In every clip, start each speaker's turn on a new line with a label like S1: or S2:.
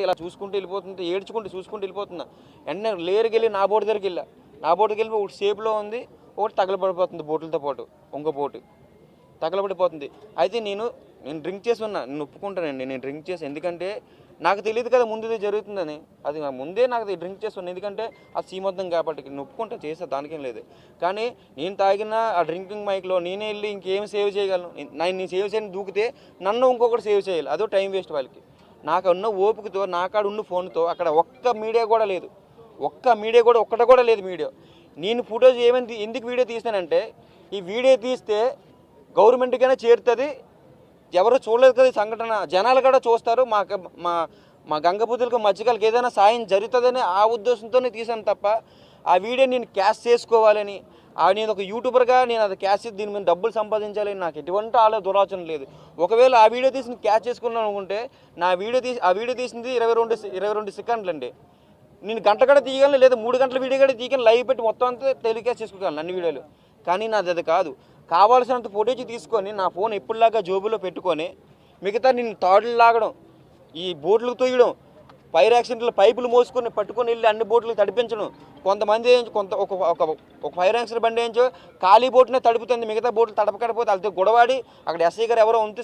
S1: ఇలా చూసుకుంటూ వెళ్ళిపోతుంది, ఏడ్చుకుంటూ చూసుకుంటూ వెళ్ళిపోతున్నా. వెంటనే లేరుకి వెళ్ళి నా బోటు దగ్గరికి వెళ్ళా. నా బోటుకి వెళ్ళి ఒకటి షేప్లో ఉంది, ఒకటి తగలబడిపోతుంది బోట్లతో పాటు, ఇంకో బోటు తగలబడిపోతుంది. అయితే నేను డ్రింక్ చేసి ఉన్నా, నేను ఒప్పుకుంటానండి, నేను డ్రింక్ చేసి. ఎందుకంటే నాకు తెలియదు కదా ముందు ఇది జరుగుతుందని. అది ముందే నాకు డ్రింక్ చేసి ఉన్నా, ఎందుకంటే అది సీమొద్దం కాబట్టి. నేను ఒప్పుకుంటా, చేసా, దానికేం లేదు. కానీ నేను తాగిన ఆ డ్రింకింగ్ మైక్లో నేనే వెళ్ళి ఇంకేం సేవ్ చేయగలను? నేను సేవ్ చేయని దూకితే నన్ను ఇంకొకటి సేవ్ చేయాలి, అదో టైం వేస్ట్ వాళ్ళకి. నాకు ఉన్న ఓపికతో, నాకాడ ఉన్న ఫోన్తో అక్కడ ఒక్క మీడియా కూడా లేదు, ఒక్కటి కూడా లేదు మీడియా. నేను ఫోటోస్ ఏమైనా ఎందుకు వీడియో తీస్తానంటే, ఈ వీడియో తీస్తే గవర్నమెంట్కైనా చేరుతుంది, ఎవరు చూడలేదు కదా ఈ సంఘటన, జనాలు కూడా చూస్తారు, మా గంగపుతులకు మత్స్యకారులకు ఏదైనా సాయం జరుగుతుందని ఆ ఉద్దేశంతోనే తీశాను తప్ప ఆ వీడియో నేను క్యాష్ చేసుకోవాలని, నేను ఒక యూట్యూబర్గా నేను అది క్యాష్ చేసి దీని మీద డబ్బులు సంపాదించాలని నాకు ఎటువంటి దురాచన లేదు. ఒకవేళ ఆ వీడియో తీసి క్యాష్ చేసుకున్నాను అనుకుంటే, ఆ వీడియో తీసింది 22 సెకండ్లు అండి. నేను గంట కూడా తీయగలను, లేదా 3 గంటల వీడియో కూడా తీయగలను, లైవ్ పెట్టి మొత్తం అంతా టెలికాస్ట్ చేసుకోగలను అన్ని వీడియోలు. కానీ నాది అది కాదు. కావాల్సినంత ఫుటేజ్ తీసుకొని నా ఫోన్ ఎప్పుడులాగా జోబులో పెట్టుకొని మిగతా నేను తాడులు లాగడం, ఈ బోట్లకు తొయ్యడం, ఫైర్ యాక్సిడెంట్లు పైపులు మోసుకొని పట్టుకొని వెళ్ళి అన్ని బోట్లకు తడిపించడం. కొంతమంది ఒక ఫైర్ యాక్సిడెంట్ బండి వేయించో ఖాళీ బోట్నే తడుపుతుంది, మిగతా బోట్లు తడపకపోతే వాళ్ళతో గొడవాడి అక్కడ ఎస్ఐ గారు ఎవరో ఉంది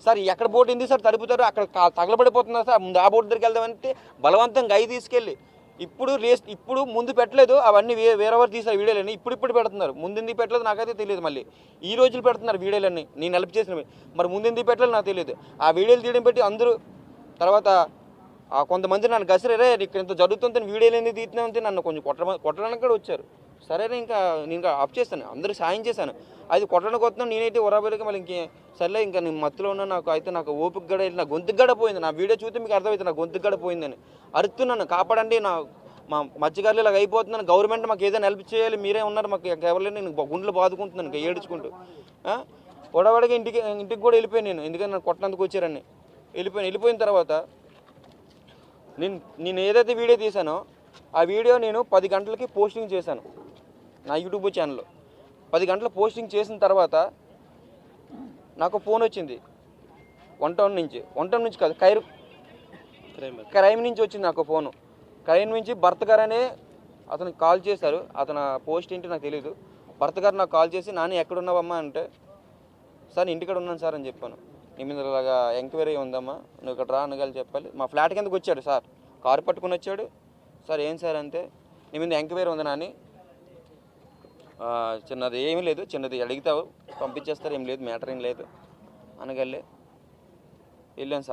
S1: సార్ ఎక్కడ బోట్ ఉంది సార్ తడుపుతారు, అక్కడ తగలబడిపోతున్నారు సార్, ముందు ఆ బోట్ దగ్గరికి వెళ్దామంటే బలవంతంగా అయి తీసుకెళ్ళి ఇప్పుడు ముందు పెట్టలేదు, అవన్నీ వేరెవరు తీసారు వీడియోలన్నీ, ఇప్పుడు పెడుతున్నారు. ముందు ఎందుకు పెట్టలేదు నాకైతే తెలియదు. మళ్ళీ ఈ రోజులు పెడుతున్నారు వీడియోలన్నీ, నేను హెల్ప్ చేసినవి. మరి ముందు ఎందుకు పెట్టలేదు నాకు తెలియదు. ఆ వీడియోలు తీయడం పెట్టి అందరూ తర్వాత కొంతమంది నన్ను గసిరే ఇక్కడ ఇంత జరుగుతుంది వీడియోలు ఎందుకు తీస్తున్నామంటే నన్ను కొంచెం కొట్టడానికి కూడా వచ్చారు. సరే ఇంకా నేను ఆఫ్ చేస్తాను, అందరూ సాయం చేశాను. అది కొట్టడానికి వస్తున్నాను నేనైతే ఉరాబలికి మళ్ళీ సర్లే ఇంకా నేను మత్తులో ఉన్నా, నాకు ఓపిక గడ నా గొంతుకు గడ పోయింది. నా వీడియో చూస్తే మీకు అర్థమవుతుంది నా గొంతుకు గడ పోయిందని. అరుతున్నాను, కాపాడండి, మా మత్స్యకారులు ఇలాగ అయిపోతున్నాను, గవర్నమెంట్ మాకు ఏదైనా హెల్ప్ చేయాలి, మీరే ఉన్నారు మాకు ఎవరు, నేను గుండెలు బాదుకుంటున్నాను ఇంకా ఏడ్చుకుంటూ. గొడవడిగా ఇంటికి కూడా వెళ్ళిపోయాను నేను, ఎందుకంటే నన్ను కొట్టడానికి వచ్చారని వెళ్ళిపోయిన తర్వాత నేను ఏదైతే వీడియో తీసానో ఆ వీడియో నేను 10 గంటలకి పోస్టింగ్ చేశాను నా యూట్యూబ్ ఛానల్లో. 10 గంటలు పోస్టింగ్ చేసిన తర్వాత నాకు ఫోన్ వచ్చింది వన్ టౌన్ నుంచి కాదు, క్రైమ్ నుంచి వచ్చింది నాకు ఫోను. క్రైమ్ నుంచి భర్త గారు అనే అతనికి కాల్ చేశారు. అతను పోస్ట్ ఏంటి నాకు తెలియదు. భర్త గారు నాకు కాల్ చేసి, నాని ఎక్కడున్నావమ్మా అంటే, సార్ ఇంటికాడ ఉన్నాను సార్ అని చెప్పాను. నీ మీద ఇలాగా ఎంక్వైరీ ఉందమ్మా, నువ్వు ఇక్కడ రా అనగాలి చెప్పాలి. మా ఫ్లాట్ కిందకి వచ్చాడు సార్, కారు పట్టుకుని వచ్చాడు. సార్ ఏం సార్ అంటే, నీ మీద ఎంక్వైరీ ఉంది నాని, చిన్నది ఏమీ లేదు, చిన్నది అడిగితావు పంపించేస్తారు, ఏం లేదు, మ్యాటర్ ఏం లేదు అనగలే. వెళ్ళాను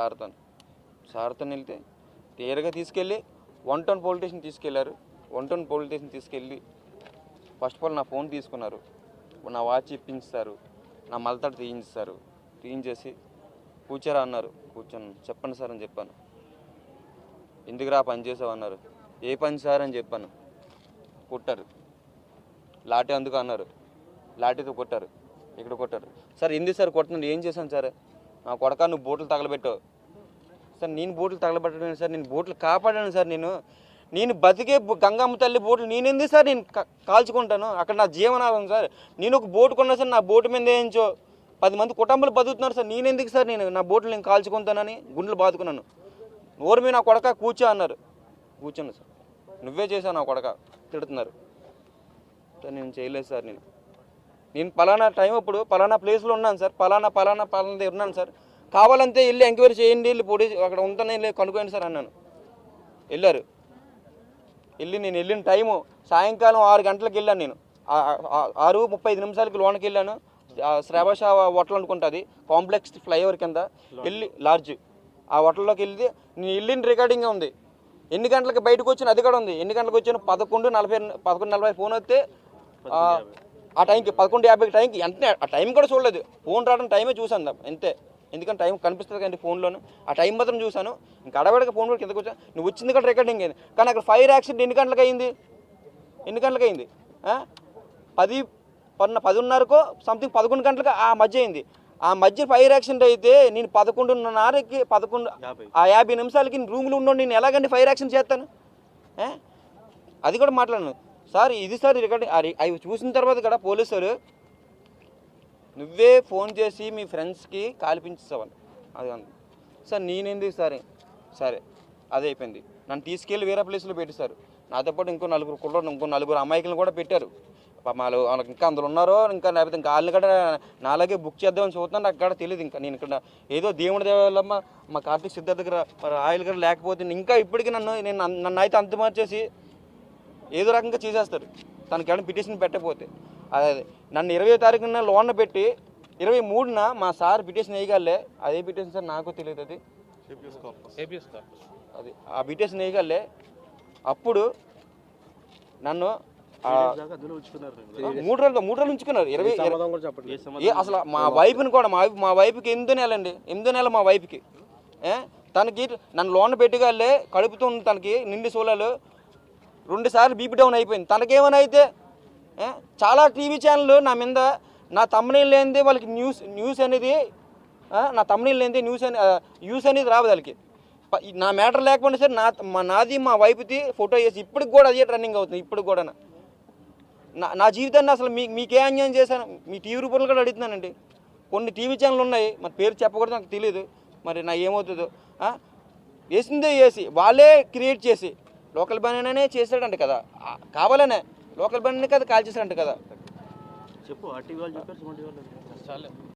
S1: సార్తో వెళ్తే తీరగా తీసుకెళ్ళి 1 టౌన్ పోలీస్ స్టేషన్ తీసుకెళ్లారు. 1 టౌన్ పోలీస్ స్టేషన్ తీసుకెళ్ళి ఫస్ట్ ఆఫ్ ఆల్ నా ఫోన్ తీసుకున్నారు, నా వాచ్ ఇప్పించారు, నా మలతాడు తీయించేసి కూర్చోరా అన్నారు. కూర్చొని చెప్పండి సార్ అని చెప్పాను. ఎందుకురా పని చేసావు అన్నారు. ఏ పని సార్ అని చెప్పాను. కొట్టారు, లాఠీ అందుకు అన్నారు, లాఠీతో కొట్టారు, ఇక్కడ కొట్టారు. సార్ ఎందుకు సార్ కొడుతున్నాడు, ఏం చేశాను సార్? నా కొడక నువ్వు బోట్లు తగలబెట్టావు సార్. నేను బోట్లు తగలబెట్టడం సార్, నేను బోట్లు కాపాడాను సార్. నేను బతికే గంగమ్మ తల్లి బోట్లు నేనెందుకు సార్ నేను కాల్చుకుంటాను? అక్కడ నా జీవనాధారం సార్. నేను ఒక బోటు కొన్నా సార్, నా బోటు మీద వేయించో 10 మంది కుటుంబాలు బతుకుతున్నారు సార్. నేనెందుకు సార్ నా బోట్లు నేను కాల్చుకుంటానని గుండెలు బాదుకున్నాను. నోరు మీద నా కొడక కూర్చో అన్నారు, కూర్చున్నా సార్. నువ్వే చేశావు నా కొడక తిడుతున్నారు. నేను చేయలేదు సార్. నేను పలానా టైం అప్పుడు పలానా ప్లేస్లో ఉన్నాను సార్, పలానా దగ్గర ఉన్నాను సార్, కావాలంటే వెళ్ళి ఎంక్వైరీ చేయండి, వెళ్ళి పోలీస్ అక్కడ ఉంటానే వెళ్ళి కనుక్కోండి సార్ అన్నాను. నేను వెళ్ళిన టైము సాయంకాలం 6 గంటలకు వెళ్ళాను. నేను 6:35 లోనికి వెళ్ళాను. శ్రావష హోటల్ అనుకుంటుంది, కాంప్లెక్స్ ఫ్లైఓవర్ కింద వెళ్ళి లాడ్జ్, ఆ హోటల్లోకి వెళ్తే నేను వెళ్ళిన రికార్డింగ్ ఉంది. ఎన్ని గంటలకు బయటకు వచ్చిన అది కూడా ఉంది. ఎన్ని గంటలకు వచ్చాను 11:40 ఫోన్ వస్తే ఆ టైంకి 11:50 టైంకి వెంటనే ఆ టైం కూడా చూడలేదు. ఫోన్ రావడం టైమే చూసాను అంతే, ఎందుకంటే టైం కనిపిస్తుంది కానీ ఫోన్లోను. ఆ టైం మాత్రం చూశాను. ఇంకా అడవాడిగా ఫోన్ కూడా కిందకు వచ్చాను. నువ్వు వచ్చింది కూడా రికార్డింగ్ అయింది. కానీ అక్కడ ఫైర్ యాక్సిడెంట్ ఎన్ని గంటలకు అయింది? 10:30కో సంథింగ్ 11 గంటలకు ఆ మధ్య అయింది. ఆ మధ్య ఫైర్ యాక్సిడెంట్ అయితే నేను 11:30కి 50 నిమిషాలకి రూమ్లో ఉన్నాను. నేను ఎలాగండి ఫైర్ యాక్సిడెంట్ చేస్తాను? అది కూడా మాట్లాడను సార్. ఇది సార్ రికార్డింగ్. అవి చూసిన తర్వాత కూడా పోలీసులు నువ్వే ఫోన్ చేసి మీ ఫ్రెండ్స్కి కాల్పించావని అది అంది సార్. నేనెందుకు సరే అదే అయిపోయింది. నన్ను తీసుకెళ్ళి వేరే ప్లేస్లో పెట్టేశారు. నాతో పాటు ఇంకో నలుగురు అమాయకులను కూడా పెట్టారు. వాళ్ళు వాళ్ళకి ఇంకా అందులో ఉన్నారో ఇంకా లేకపోతే ఇంకా వాళ్ళని కూడా నాలాగే బుక్ చేద్దామని చూస్తున్నాను. నాకు కూడా తెలియదు. ఇంకా నేను ఇక్కడ ఏదో దేవుడి దేవాలమ్మ మా కార్తీక్ సిద్ధార్థ దగ్గర ఆయిల్ గారు లేకపోతే ఇంకా ఇప్పటికీ నన్ను అయితే అంత మార్చేసి ఏదో రకంగా చేసేస్తారు తనకి ఏమైనా పిటిషన్ పెట్టకపోతే. అదే నన్ను 20వ తారీఖున లోన్ పెట్టి 23న మా సార్ పిటిషన్ వేయగలే. అదే పిటిషన్ సార్ నాకు తెలియదు. అది అది ఆ పిటిషన్ వేయగలే. అప్పుడు నన్ను 3 రోజులు ఉంచుకున్నారు. 20 అసలు మా వైఫ్ని కూడా మా వైఫ్కి 8వ నెల అండి. 8వ నెల మా వైఫ్కి తనకి నన్ను లోన్ పెట్టగలే. కడుపుతూ తనకి నిండి సోలాలు 2 సార్లు బీపీ డౌన్ అయిపోయింది. తనకేమైనా అయితే చాలా టీవీ ఛానళ్ళు నా మీద నా తమ్మునీళ్ళు లేనిదే వాళ్ళకి న్యూస్ అనేది నా తమ్మునీళ్ళు లేనిదే న్యూస్ అనేది రాదు వాళ్ళకి. నా మ్యాటర్ లేకపోయినా సరే నాది మా వైఫ్ది ఫోటో వేసి ఇప్పటికి కూడా అదే రన్నింగ్ అవుతుంది. ఇప్పుడు కూడా నా జీవితాన్ని అసలు మీకే అన్యాయం చేశాను మీ టీవీ రూపంలో కూడా అడుగుతున్నానండి. కొన్ని టీవీ ఛానళ్ళు ఉన్నాయి, మరి పేరు చెప్పకూడదు, నాకు తెలియదు. మరి నా ఏమవుతుందో వేసిందే వేసి వాళ్ళే క్రియేట్ చేసి లోకల్ బండినే చేశాడంట కదా, కావాలనే లోకల్ బండిని కదా కాల్ చేశాడంట కదా.
S2: చెప్పు. ఆ టీవీ వాళ్ళు చెప్పారు,